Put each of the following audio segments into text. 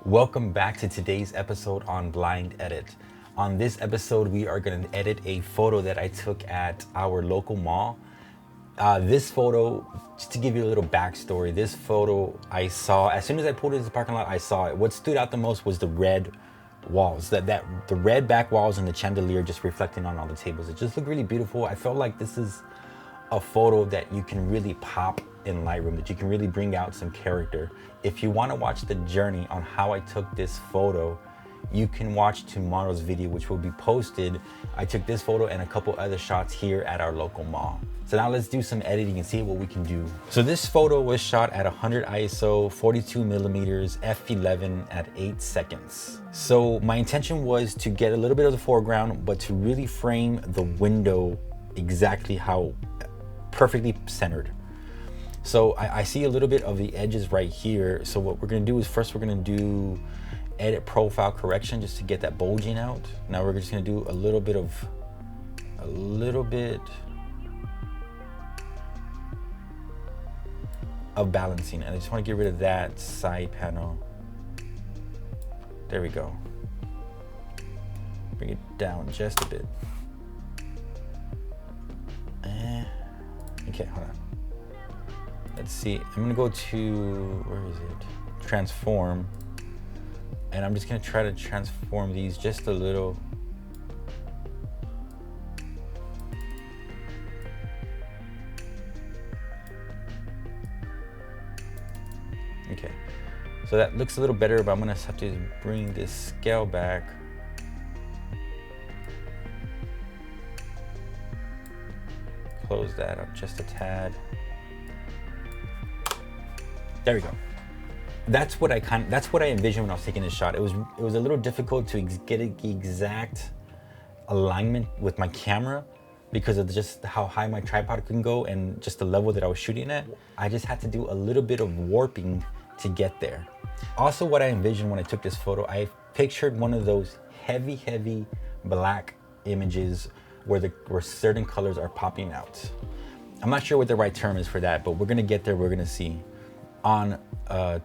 Welcome back to today's episode on Blind Edit. On this episode, we are going to edit a photo that I took at our local mall. This photo, just to give you a little backstory, this photo I saw, as soon as I pulled into the parking lot, I saw it. What stood out the most was the red walls, the red back walls and the chandelier just reflecting on all the tables. It just looked really beautiful. I felt like this is a photo that you can really pop in Lightroom, that you can really bring out some character. If you want to watch the journey on how I took this photo, you can watch tomorrow's video, which will be posted. I took this photo and a couple other shots here at our local mall. So now let's do some editing and see what we can do. So this photo was shot at 100 ISO, 42 millimeters, f11 at 8 seconds. So my intention was to get a little bit of the foreground, but to really frame the window exactly how perfectly centered. So I see a little bit of the edges right here. So what we're gonna do is first we're gonna do edit profile correction just to get that bulging out. Now we're just gonna do a little bit of balancing, and I just want to get rid of that side panel. There we go. Bring it down just a bit. Okay, hold on. Let's see. I'm gonna go to, where is it? Transform. And I'm just gonna try to transform these just a little. Okay, so that looks a little better, but I'm gonna have to bring this scale back. Close that up just a tad. There we go. That's what I envisioned when I was taking this shot. It was a little difficult to get the exact alignment with my camera because of just how high my tripod can go and just the level that I was shooting at. I just had to do a little bit of warping to get there. Also, what I envisioned when I took this photo, I pictured one of those heavy black images where certain colors are popping out. I'm not sure what the right term is for that, but we're gonna get there, we're gonna see. On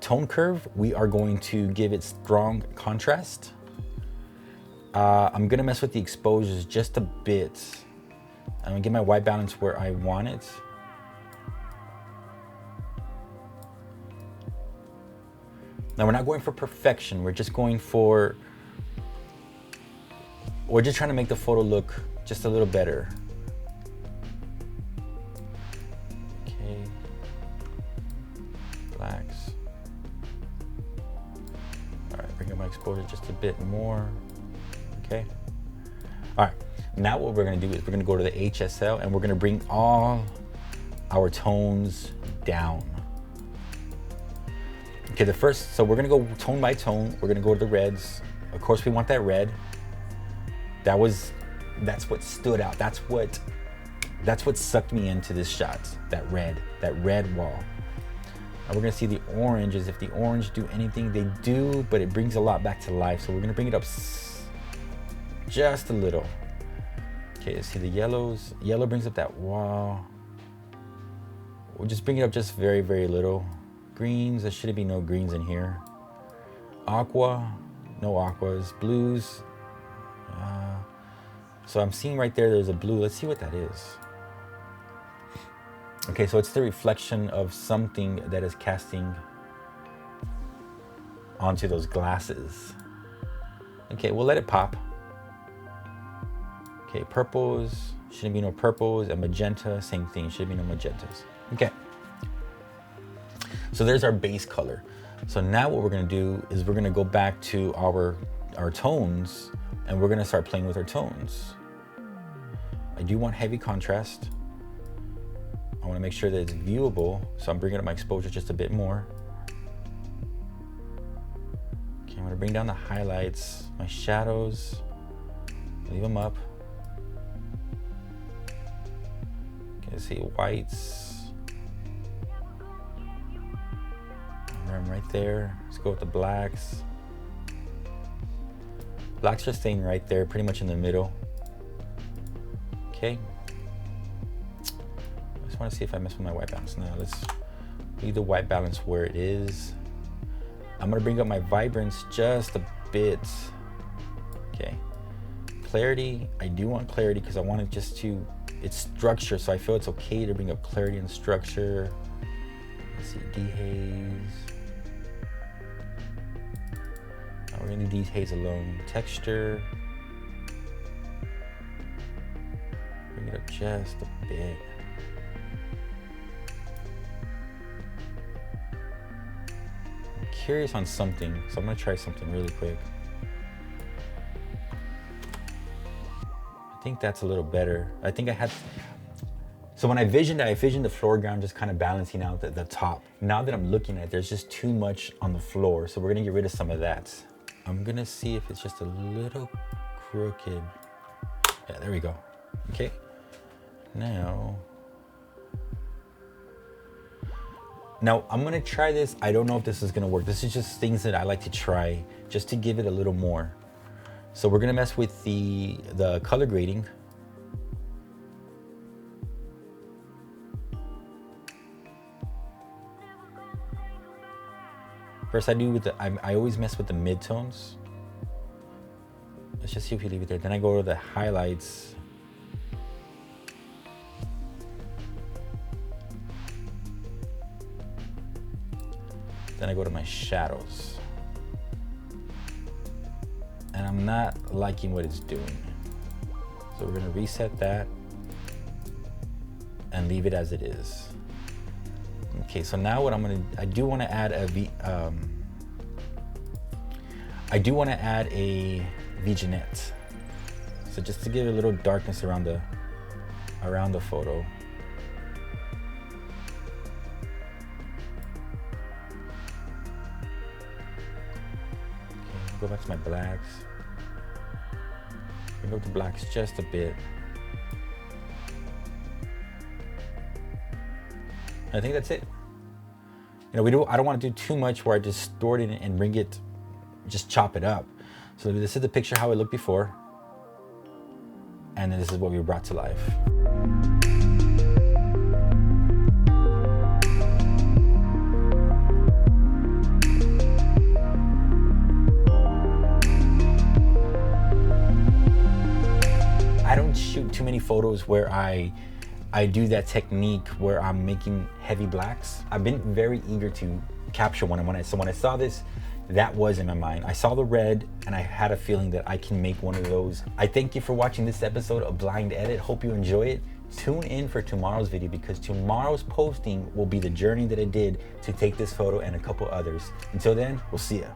tone curve, we are going to give it strong contrast. I'm gonna mess with the exposures just a bit. I'm gonna get my white balance where I want it. Now we're not going for perfection, we're just trying to make the photo look just a little better. Okay, blacks. All right, bring up my exposure just a bit more. Okay. All right, now what we're gonna do is we're gonna go to the HSL and we're gonna bring all our tones down. Okay, so we're gonna go tone by tone. We're gonna go to the reds. Of course, we want that red. That's what stood out. That's what sucked me into this shot. That red wall. Now we're gonna see the orange. As if the orange do anything, they do, but it brings a lot back to life. So we're gonna bring it up just a little. Okay, let's see the yellows. Yellow brings up that wall. We'll just bring it up just very little. Greens, there shouldn't be no greens in here. Aqua, no aquas. Blues. So I'm seeing right there's a blue. Let's see what that is. Okay, so it's the reflection of something that is casting onto those glasses. Okay, we'll let it pop. Okay, purples, shouldn't be no purples, and magenta, same thing, shouldn't be no magentas. Okay, so there's our base color. So now what we're gonna do is we're gonna go back to our tones and we're gonna start playing with our tones. I do want heavy contrast. I wanna make sure that it's viewable, so I'm bringing up my exposure just a bit more. Okay, I'm gonna bring down the highlights, my shadows, leave them up. Okay, let's see, whites. I'm right there. Let's go with the blacks. Blacks are staying right there, pretty much in the middle. Okay. I just want to see if I mess with my white balance. Now let's leave the white balance where it is. I'm gonna bring up my vibrance just a bit. Okay. Clarity, I do want clarity because I want it just to, it's structure, so I feel it's okay to bring up clarity and structure. Let's see, dehaze. No, we're gonna do dehaze alone. Texture. Bring it up just a bit. I'm curious on something, so I'm gonna try something really quick. I think that's a little better. I think I had, so when I visioned the foreground just kind of balancing out the top. Now that I'm looking at it, there's just too much on the floor, so we're gonna get rid of some of that. I'm gonna see if it's just a little crooked. Yeah, there we go. Okay. Now I'm gonna try this. I don't know if this is gonna work. This is just things that I like to try just to give it a little more. So we're gonna mess with the color grading. First I do with the, I always mess with the midtones. Let's just see if we leave it there. Then I go to the highlights. Then I go to my shadows. And I'm not liking what it's doing. So we're gonna reset that and leave it as it is. Okay, so now what I'm gonna, I do wanna add a vignette. So just to give a little darkness around the photo. Okay, go back to my blacks. Bring up the blacks just a bit. I think that's it. You know, I don't want to do too much where I distort it and bring it, just chop it up. So this is the picture how it looked before. And then this is what we brought to life. I don't shoot too many photos where I do that technique where I'm making heavy blacks. I've been very eager to capture one, and when I saw this, that was in my mind. I saw the red and I had a feeling that I can make one of those. I thank you for watching this episode of Blind Edit. Hope you enjoy it. Tune in for tomorrow's video because tomorrow's posting will be the journey that I did to take this photo and a couple others. Until then, we'll see ya.